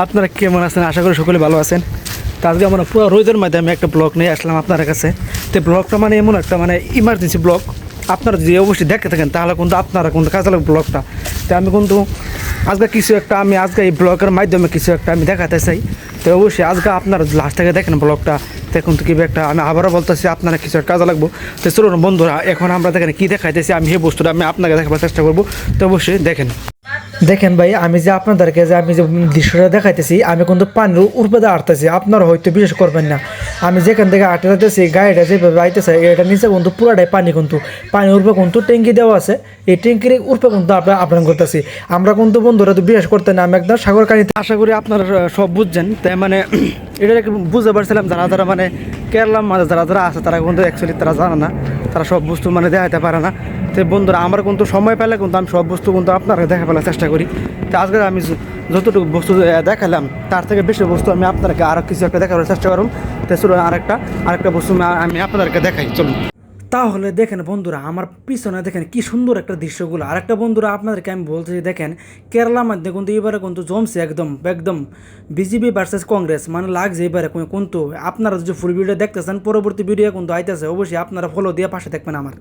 আপনারা কেমন আছেন? আশা করি সকলে ভালো আছেন। তো আজকে আমরা পুরো রোদের মাধ্যমে একটা ব্লগ নিয়ে আসলাম আপনার কাছে। তো ব্লগটা মানে এমন একটা মানে ইমার্জেন্সি ব্লগ, আপনারা যদি অবশ্যই দেখতে থাকেন তাহলে কিন্তু আপনারা কিন্তু কাজে লাগবে ব্লগটা। তো আমি কিন্তু আজকে কিছু একটা আজকে এই ব্লগের মাধ্যমে কিছু একটা আমি দেখাতে চাই। তো অবশ্যই আজকে আপনারা লাস্ট থেকে দেখেন ব্লগটা, দেখুন তো কী একটা আমি আবারও বলতেছি আপনারা কিছু একটা কাজে লাগবো। তো চলুন বন্ধুরা, এখন আমরা দেখেন কী দেখাইতেছি, আমি এই বস্তুটা আমি আপনাকে দেখাবার চেষ্টা করবো। তো অবশ্যই দেখেন। দেখেন ভাই, আমি যে আপনাদেরকে যে আমি যে দৃশ্যটা দেখাইতেছি, আমি কিন্তু পানির উপরে আটতেছি, আপনারা হয়তো বিশ্বাস করবেন না। আমি যেখান থেকে আটতে যাইতেছি, গাড়িটা যেভাবে আইতেছে এটা নিচে কিন্তু পুরাটাই পানি, কিন্তু পানির উপরে কিন্তু ট্যাঙ্কি দেওয়া আছে। এই ট্যাঙ্কির উপরে কিন্তু আপনার করতেছি আমরা কিন্তু বন্ধুরা তো বিশ্বাস করতে না, আমি একদম সাগর কাহিনীতে। আশা করি আপনারা সব বুঝছেন। তাই মানে এটা বুঝতে পারছিলাম যারা যারা মানে কেরালার মাঝে যারা যারা আছে তারা কিন্তু অ্যাকচুয়ালি তারা জানে না, তারা সব বস্তু মানে দেখাতে পারে না। তো বন্ধুরা, আমার কিন্তু সময় পেলে কিন্তু আমি সব বস্তু কিন্তু আপনারা দেখা ফেলার চেষ্টা করি। তো আজকে আমি যতটুকু বস্তু দেখালাম তার থেকে বেশি বস্তু আমি আপনাদেরকে আরও কিছু একটা দেখাবার চেষ্টা করুন। তো চলুন আরেকটা বস্তু আমি আপনাদেরকে দেখাই, চলুন। তাহলে দেখেন বন্ধুরা, আমার পিছনে দেখেন কি সুন্দর একটা দৃশ্যগুলো। আরেকটা বন্ধুরা আপনাদেরকে আমি বলছি, দেখেন কেরালার মধ্যে কিন্তু এবারে কিন্তু জমছে একদম একদম বিজেপি ভার্সেস কংগ্রেস, মানে লাগছে এবারে কিন্তু। আপনারা যদি ফুল ভিডিও দেখতেছেন, পরবর্তী ভিডিও কিন্তু আইতেছে, অবশ্যই আপনারা ফলো দিয়ে পাশে দেখবেন আমার।